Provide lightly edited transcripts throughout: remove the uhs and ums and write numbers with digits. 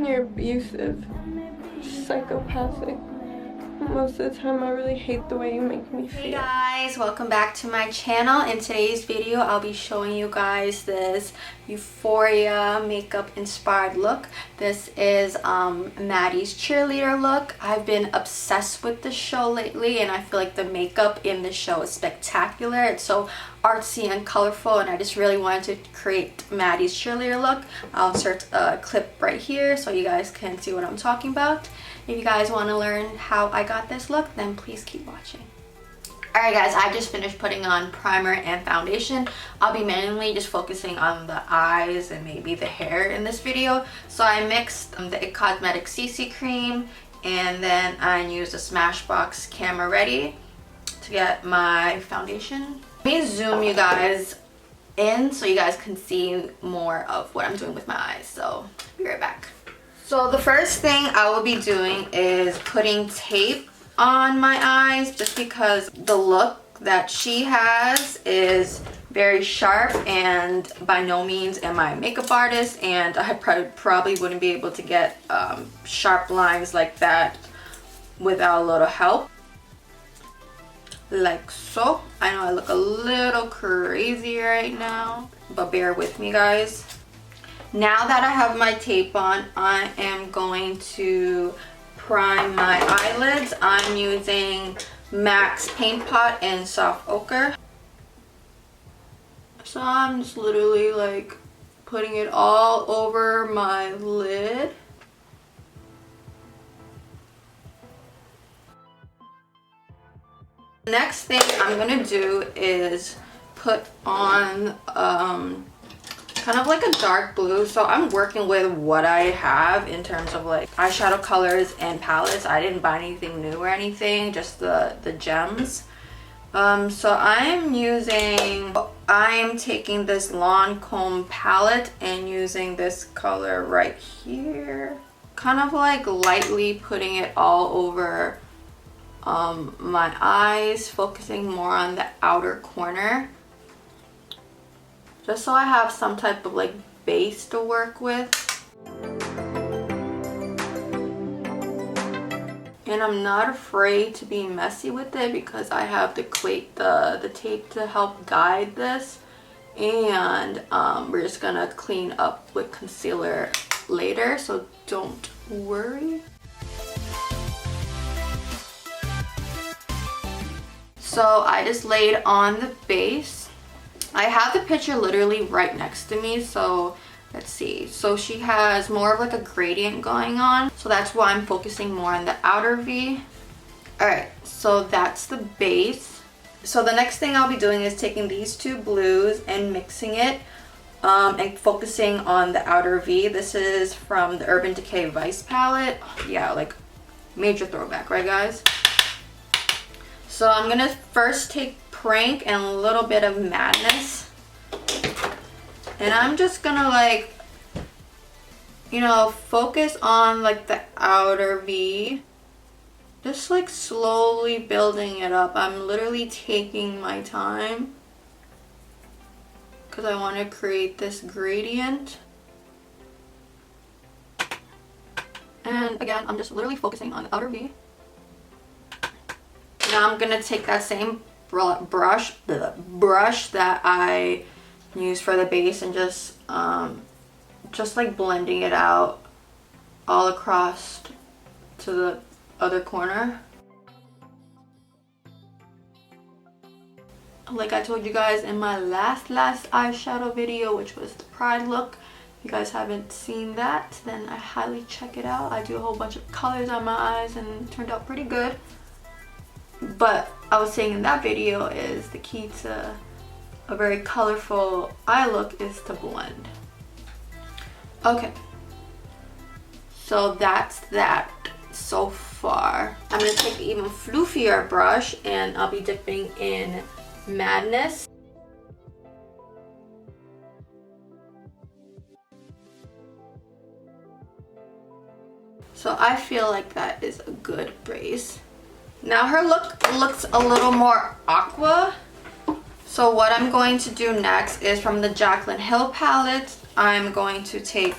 You're abusive, psychopathic. Most of the time I really hate the way you make me feel. Hey guys, welcome back to my channel. In today's video I'll be showing you guys this Euphoria makeup inspired look. This is Maddy's Cheerleader look. I've been obsessed with the show lately and I feel like the makeup in the show is spectacular. It's so artsy and colorful and I just really wanted to create Maddy's Cheerleader look. I'll insert a clip right here so you guys can see what I'm talking about. If you guys want to learn how I got this look, then please keep watching. Alright guys, I just finished putting on primer and foundation. I'll be mainly just focusing on the eyes and maybe the hair in this video. So I mixed the IT Cosmetics CC cream and then I used a Smashbox Camera Ready to get my foundation. Let me zoom you guys in so you guys can see more of what I'm doing with my eyes. So be right back. So the first thing I will be doing is putting tape on my eyes just because the look that she has is very sharp and by no means am I a makeup artist and I probably wouldn't be able to get sharp lines like that without a little help. Like so. I know I look a little crazy right now, but bear with me guys. Now that I have my tape on, I am going to prime my eyelids. I'm using MAC's Paint Pot in Soft Ochre. So I'm just literally like putting it all over my lid. Next thing I'm gonna do is put on kind of like a dark blue. So I'm working with what I have in terms of like eyeshadow colors and palettes. I didn't buy anything new or anything, just the gems. So I'm taking this Lancome palette and using this color right here, kind of like lightly putting it all over my eyes, focusing more on the outer corner, just so I have some type of like base to work with. And I'm not afraid to be messy with it because I have the tape to help guide this, and we're just gonna clean up with concealer later, so don't worry. So I just laid on the base. I have the picture literally right next to me, so let's see. So she has more of like a gradient going on, so that's why I'm focusing more on the outer V. Alright, so that's the base. So the next thing I'll be doing is taking these two blues and mixing it and focusing on the outer V. This is from the Urban Decay Vice palette. Yeah, like major throwback, right guys? So I'm gonna first take Prank and a little bit of Madness, and I'm just gonna like, you know, focus on like the outer V, just like slowly building it up. I'm literally taking my time because I want to create this gradient. And again, I'm just literally focusing on the outer V. Now I'm gonna take that same brush that I used for the base and just like blending it out all across to the other corner. Like I told you guys in my last eyeshadow video, which was the Pride look, if you guys haven't seen that, then I highly check it out. I do a whole bunch of colors on my eyes and it turned out pretty good. But I was saying in that video is the key to a very colorful eye look is to blend. Okay, so that's that so far. I'm going to take an even floofier brush and I'll be dipping in Madness. So I feel like that is a good base. Now her look looks a little more aqua. So what I'm going to do next is from the Jaclyn Hill palette, I'm going to take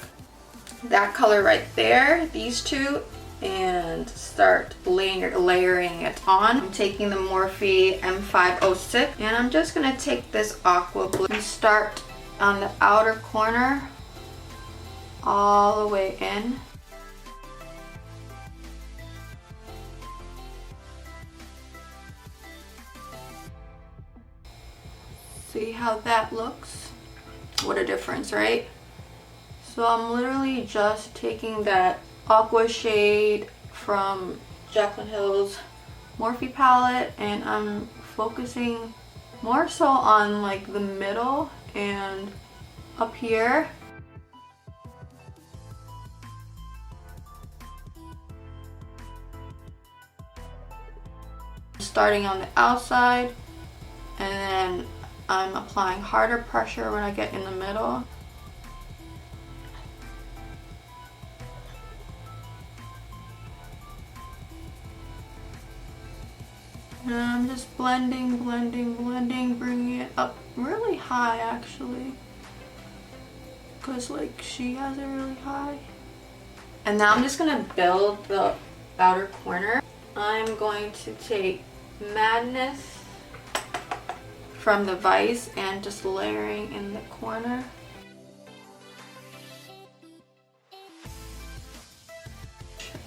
that color right there, these two, and start layering it on. I'm taking the Morphe M506 and I'm just gonna take this aqua blue and start on the outer corner all the way in. See how that looks? What a difference, right? So I'm literally just taking that aqua shade from Jaclyn Hill's Morphe palette and I'm focusing more so on like the middle and up here. Starting on the outside, and then I'm applying harder pressure when I get in the middle. And I'm just blending, bringing it up really high actually. Because like she has it really high. And now I'm just gonna build the outer corner. I'm going to take Madness from the Vice and just layering in the corner.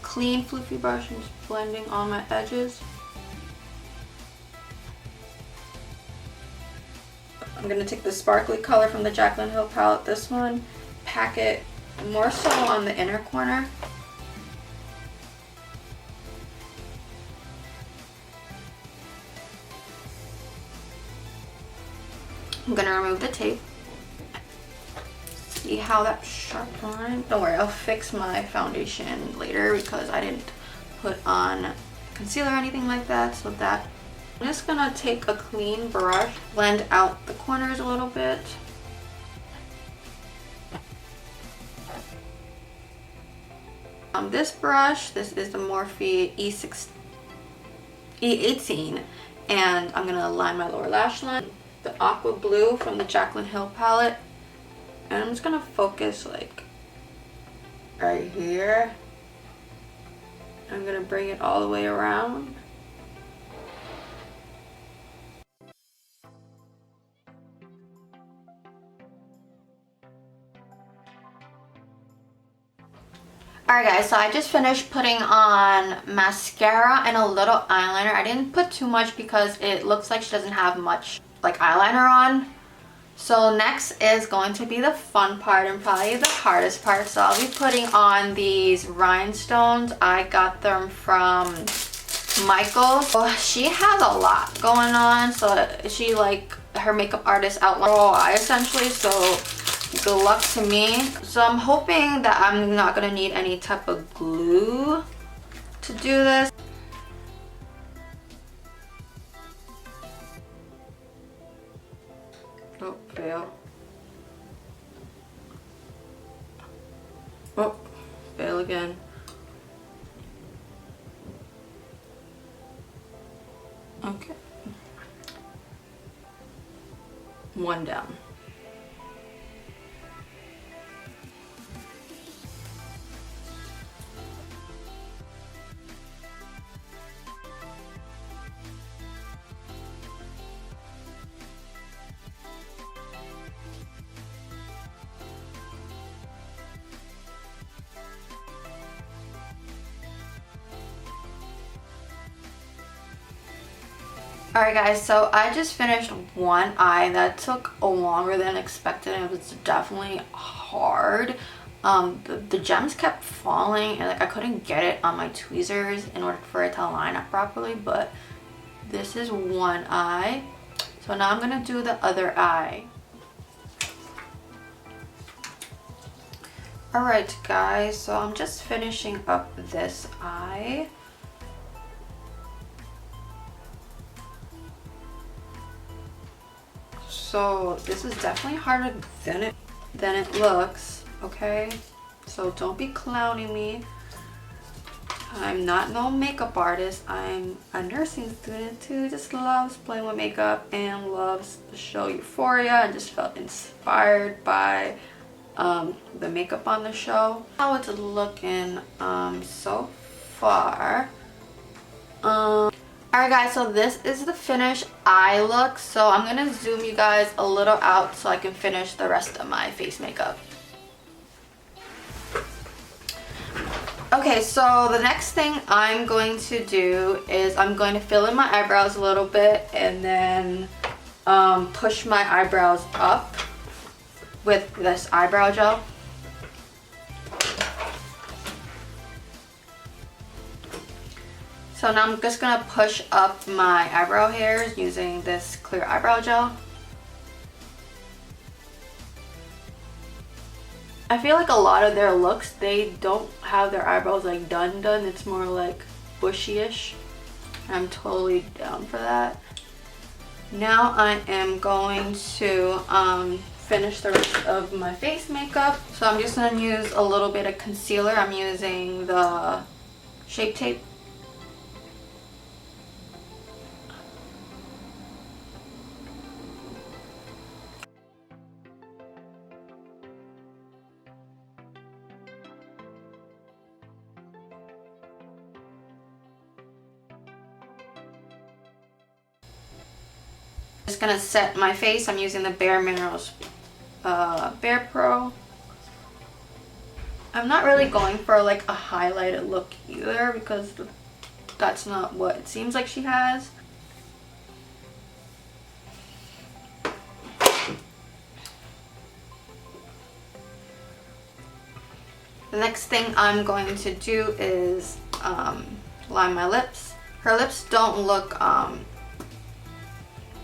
Clean floofy brush and just blending on my edges. I'm gonna take the sparkly color from the Jaclyn Hill palette, this one, pack it more so on the inner corner. I'm gonna remove the tape. See how that sharp line? Don't worry, I'll fix my foundation later because I didn't put on concealer or anything like that. So that I'm just gonna take a clean brush, blend out the corners a little bit. This brush, this is the Morphe E18, and I'm gonna line my lower lash line. The aqua blue from the Jaclyn Hill palette, and I'm just gonna focus like right here. I'm gonna bring it all the way around. Alright guys, so I just finished putting on mascara and a little eyeliner. I didn't put too much because it looks like she doesn't have much like eyeliner on. So next is going to be the fun part and probably the hardest part. So I'll be putting on these rhinestones. I got them from Michaels. So she has a lot going on. So she like her makeup artist outline her whole eye essentially. So good luck to me. So I'm hoping that I'm not gonna need any type of glue to do this. Oh, fail. Oh, fail again. Okay. One down. Alright guys, so I just finished one eye. That took longer than expected. It was definitely hard. The gems kept falling and like I couldn't get it on my tweezers in order for it to line up properly, but this is one eye. So now I'm gonna do the other eye. Alright guys, so I'm just finishing up this eye. So this is definitely harder than it looks, okay? So don't be clowning me. I'm not no makeup artist. I'm a nursing student who just loves playing with makeup and loves the show Euphoria and just felt inspired by the makeup on the show. How it's looking so far. Alright guys, so this is the finished eye look. So I'm gonna zoom you guys a little out so I can finish the rest of my face makeup. Okay, so the next thing I'm going to do is I'm going to fill in my eyebrows a little bit and then push my eyebrows up with this eyebrow gel. So now I'm just gonna push up my eyebrow hairs using this clear eyebrow gel. I feel like a lot of their looks, they don't have their eyebrows like done. It's more like bushy-ish. I'm totally down for that. Now I am going to finish the rest of my face makeup. So I'm just gonna use a little bit of concealer. I'm using the Shape Tape. Just gonna set my face. I'm using the Bare Minerals Bare Pro. I'm not really going for like a highlighted look either because that's not what it seems like she has. The next thing I'm going to do is line my lips. Her lips don't look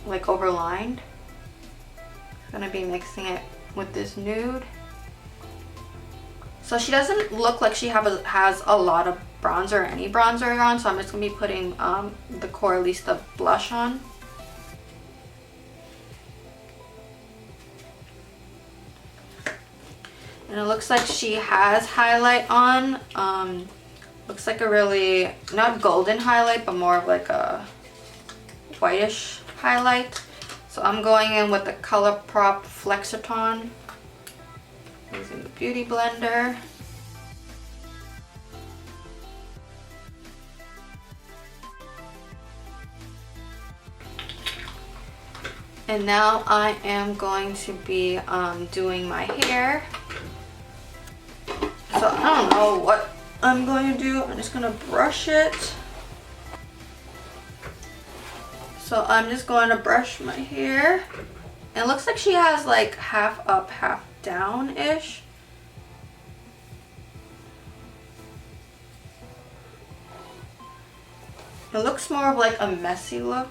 like overlined. I'm gonna be mixing it with this nude. So she doesn't look like she has a lot of bronzer or any bronzer on, so I'm just gonna be putting the Coralista blush on. And it looks like she has highlight on. Looks like a really, not golden highlight, but more of like a whitish highlight. So I'm going in with the ColourPop Flexiton using the Beauty Blender. And now I am going to be doing my hair. So I don't know what I'm going to do. I'm just going to brush it. So I'm just going to brush my hair. It looks like she has like half up, half down-ish. It looks more of like a messy look.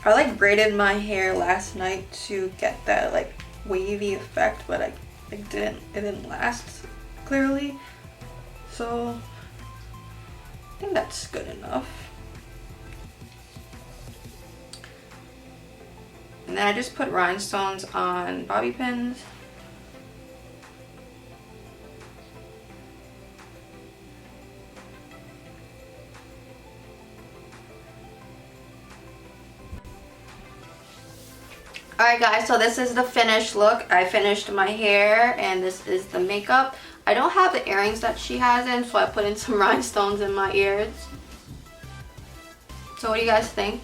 I like braided my hair last night to get that like wavy effect, but it didn't last clearly. So I think that's good enough. And then I just put rhinestones on bobby pins. Alright guys, so this is the finished look. I finished my hair and this is the makeup. I don't have the earrings that she has in, so I put in some rhinestones in my ears. So what do you guys think?